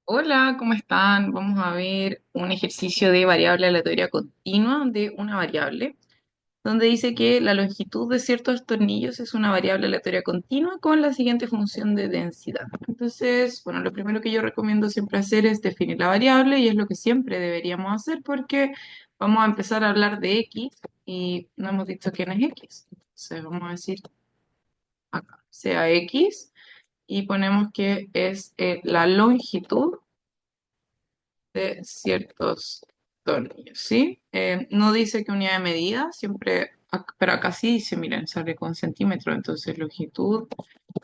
Hola, ¿cómo están? Vamos a ver un ejercicio de variable aleatoria continua de una variable, donde dice que la longitud de ciertos tornillos es una variable aleatoria continua con la siguiente función de densidad. Entonces, bueno, lo primero que yo recomiendo siempre hacer es definir la variable y es lo que siempre deberíamos hacer porque vamos a empezar a hablar de x y no hemos dicho quién es x. Entonces, vamos a decir acá, sea x y ponemos que es la longitud de ciertos tornillos, ¿sí? No dice qué unidad de medida, siempre, pero acá sí dice, miren, sale con centímetros, entonces longitud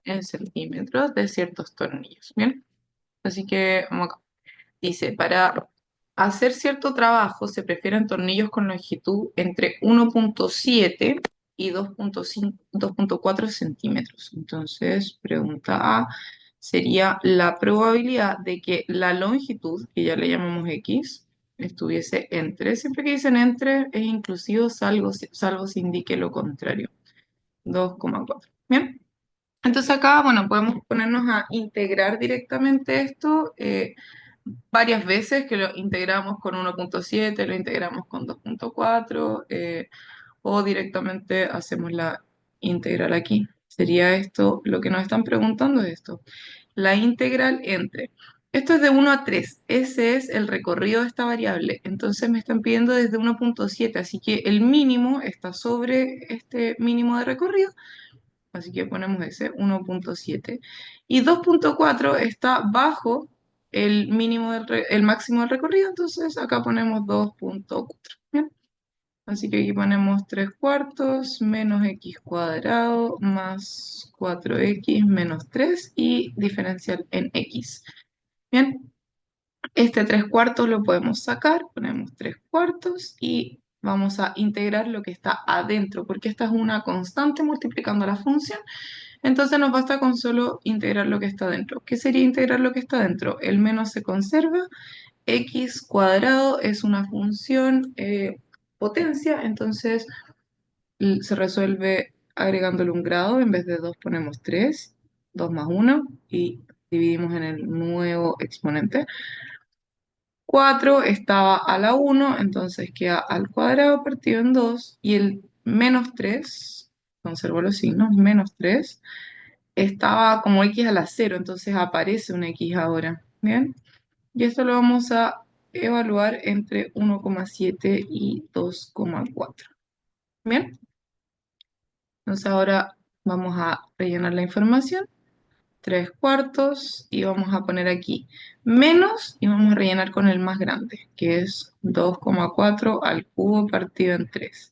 en centímetros de ciertos tornillos, ¿bien? Así que vamos acá. Dice, para hacer cierto trabajo se prefieren tornillos con longitud entre 1,7 y 2,5 2,4 centímetros. Entonces, pregunta A sería la probabilidad de que la longitud, que ya le llamamos X, estuviese entre. Siempre que dicen entre es inclusivo, salvo se indique lo contrario. 2,4. Bien. Entonces acá, bueno, podemos ponernos a integrar directamente esto varias veces, que lo integramos con 1,7, lo integramos con 2,4, o directamente hacemos la integral aquí. Sería esto, lo que nos están preguntando es esto, la integral entre. Esto es de 1 a 3, ese es el recorrido de esta variable, entonces me están pidiendo desde 1,7, así que el mínimo está sobre este mínimo de recorrido. Así que ponemos ese, 1,7. Y 2,4 está bajo el máximo del recorrido, entonces acá ponemos 2,4. Bien. Así que aquí ponemos 3 cuartos menos x cuadrado más 4x menos 3 y diferencial en x. Bien, este 3 cuartos lo podemos sacar, ponemos 3 cuartos y vamos a integrar lo que está adentro, porque esta es una constante multiplicando la función. Entonces nos basta con solo integrar lo que está dentro. ¿Qué sería integrar lo que está dentro? El menos se conserva, x cuadrado es una función potencia, entonces se resuelve agregándole un grado, en vez de 2 ponemos 3, 2 más 1 y dividimos en el nuevo exponente. 4 estaba a la 1, entonces queda al cuadrado partido en 2 y el menos 3, conservo los signos, menos 3 estaba como x a la 0, entonces aparece un x ahora. Bien, y esto lo vamos a evaluar entre 1,7 y 2,4. Bien, entonces ahora vamos a rellenar la información. 3 cuartos y vamos a poner aquí menos y vamos a rellenar con el más grande, que es 2,4 al cubo partido en 3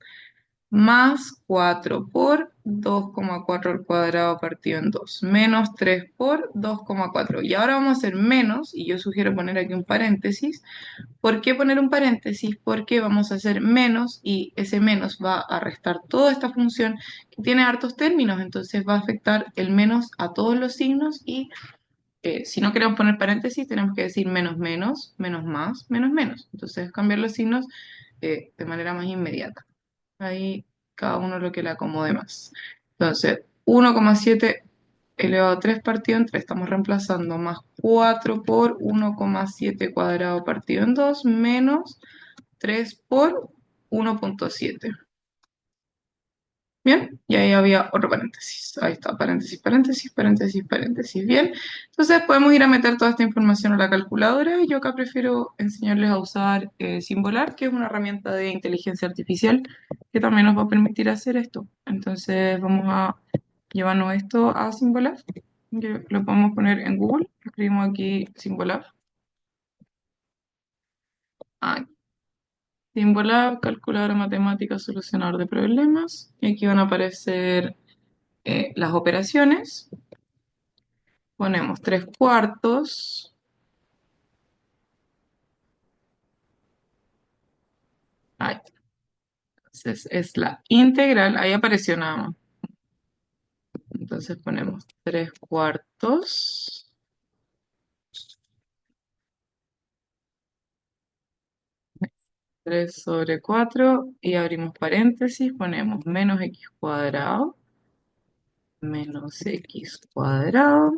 más 4 por 2,4 al cuadrado partido en 2 menos 3 por 2,4. Y ahora vamos a hacer menos, y yo sugiero poner aquí un paréntesis. ¿Por qué poner un paréntesis? Porque vamos a hacer menos y ese menos va a restar toda esta función que tiene hartos términos, entonces va a afectar el menos a todos los signos y si no queremos poner paréntesis tenemos que decir menos menos, menos más, menos menos. Entonces cambiar los signos de manera más inmediata. Ahí cada uno lo que le acomode más. Entonces, 1,7 elevado a 3 partido en 3, estamos reemplazando más 4 por 1,7 cuadrado partido en 2 menos 3 por 1,7. Bien, y ahí había otro paréntesis. Ahí está, paréntesis, paréntesis, paréntesis, paréntesis. Bien, entonces podemos ir a meter toda esta información a la calculadora y yo acá prefiero enseñarles a usar Simbolar, que es una herramienta de inteligencia artificial que también nos va a permitir hacer esto. Entonces vamos a llevarnos esto a Simbolab. Lo podemos poner en Google. Escribimos aquí Simbolab. Ah, Simbolab, calculadora matemática, solucionador de problemas. Y aquí van a aparecer las operaciones. Ponemos 3 cuartos. Ahí. Entonces es la integral. Ahí apareció nada más. Entonces ponemos 3 cuartos. 3 sobre 4 y abrimos paréntesis. Ponemos menos x cuadrado. Menos x cuadrado.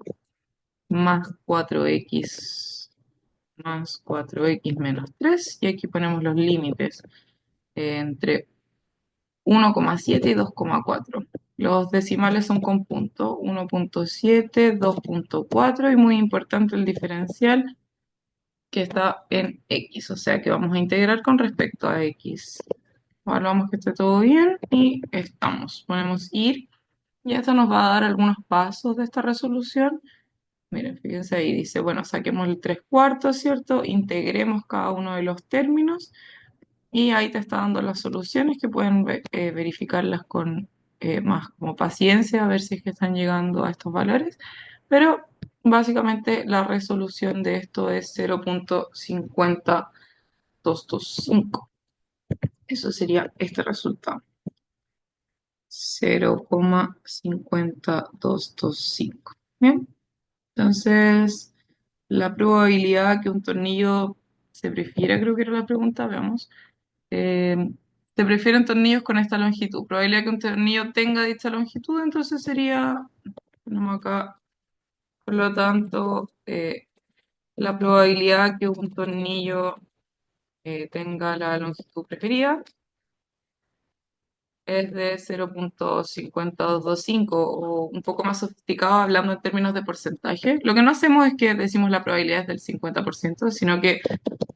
Más 4x. más 4x menos 3, y aquí ponemos los límites entre 1,7 y 2,4. Los decimales son con punto, 1,7, 2,4 y muy importante el diferencial que está en x, o sea que vamos a integrar con respecto a x. Evaluamos que esté todo bien y estamos. Ponemos ir y esto nos va a dar algunos pasos de esta resolución. Miren, fíjense ahí, dice, bueno, saquemos el 3 cuartos, ¿cierto? Integremos cada uno de los términos y ahí te está dando las soluciones que pueden verificarlas con más como paciencia, a ver si es que están llegando a estos valores. Pero básicamente la resolución de esto es 0,50225. Eso sería este resultado. 0,50225. Bien, entonces la probabilidad que un tornillo se prefiera, creo que era la pregunta, veamos. Se prefieren tornillos con esta longitud. Probabilidad que un tornillo tenga dicha longitud, entonces sería, tenemos acá, por lo tanto, la probabilidad que un tornillo tenga la longitud preferida es de 0,5225 o un poco más sofisticado hablando en términos de porcentaje. Lo que no hacemos es que decimos la probabilidad es del 50%, sino que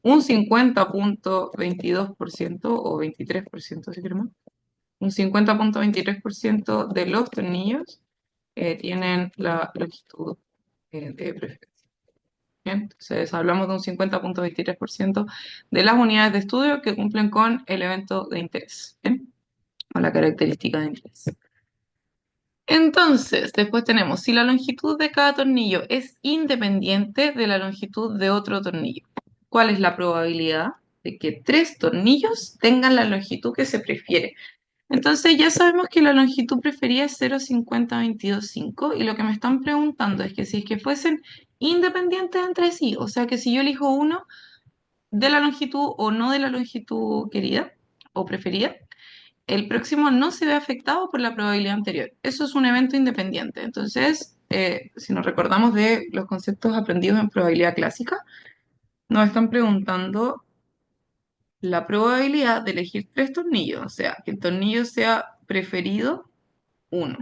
un 50,22% o 23% si queremos, un 50,23% de los tornillos tienen la longitud de preferencia. Bien, entonces hablamos de un 50,23% de las unidades de estudio que cumplen con el evento de interés, ¿bien? O la característica de interés. Entonces, después tenemos, si la longitud de cada tornillo es independiente de la longitud de otro tornillo, ¿cuál es la probabilidad de que tres tornillos tengan la longitud que se prefiere? Entonces ya sabemos que la longitud preferida es 0,50225 y lo que me están preguntando es que si es que fuesen independientes entre sí, o sea que si yo elijo uno de la longitud o no de la longitud querida o preferida, el próximo no se ve afectado por la probabilidad anterior. Eso es un evento independiente. Entonces, si nos recordamos de los conceptos aprendidos en probabilidad clásica, nos están preguntando la probabilidad de elegir tres tornillos, o sea, que el tornillo sea preferido uno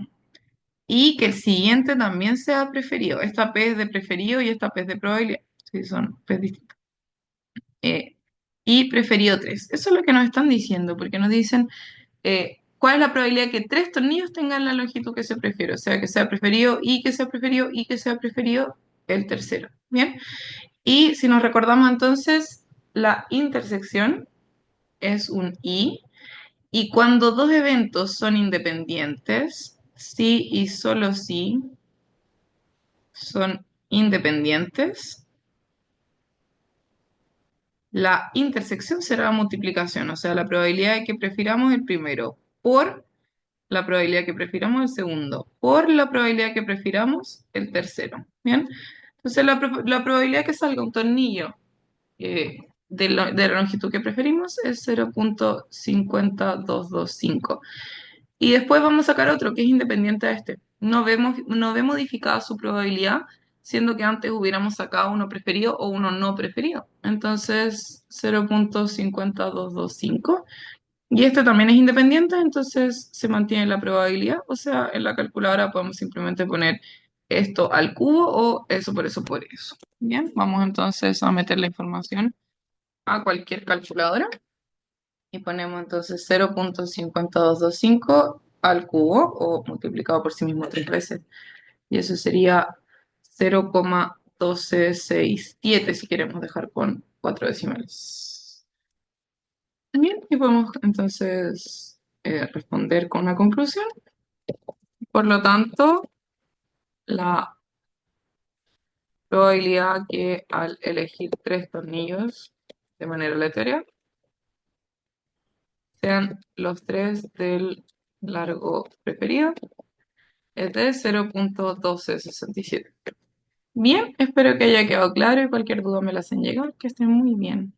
y que el siguiente también sea preferido. Esta P es de preferido y esta P es de probabilidad. Sí, son P distintas. Y preferido 3. Eso es lo que nos están diciendo, porque nos dicen cuál es la probabilidad que tres tornillos tengan la longitud que se prefiere, o sea, que sea preferido y que sea preferido y que sea preferido el tercero. Bien, y si nos recordamos entonces, la intersección es un y cuando dos eventos son independientes, sí y solo sí son independientes, la intersección será multiplicación, o sea, la probabilidad de que prefiramos el primero por la probabilidad que prefiramos el segundo por la probabilidad que prefiramos el tercero. ¿Bien? Entonces la probabilidad que salga un tornillo de la longitud que preferimos es 0,50225. Y después vamos a sacar otro que es independiente de este. No ve modificada su probabilidad, siendo que antes hubiéramos sacado uno preferido o uno no preferido. Entonces, 0,50225. Y este también es independiente, entonces se mantiene la probabilidad. O sea, en la calculadora podemos simplemente poner esto al cubo o eso por eso por eso. Bien, vamos entonces a meter la información a cualquier calculadora y ponemos entonces 0,50225 al cubo o multiplicado por sí mismo tres veces. Y eso sería 0,1267 si queremos dejar con cuatro decimales. Bien, y podemos entonces responder con una conclusión. Por lo tanto, la probabilidad que al elegir tres tornillos de manera aleatoria sean los tres del largo preferido es de 0,1267. Bien, espero que haya quedado claro y cualquier duda me la hacen llegar. Que estén muy bien.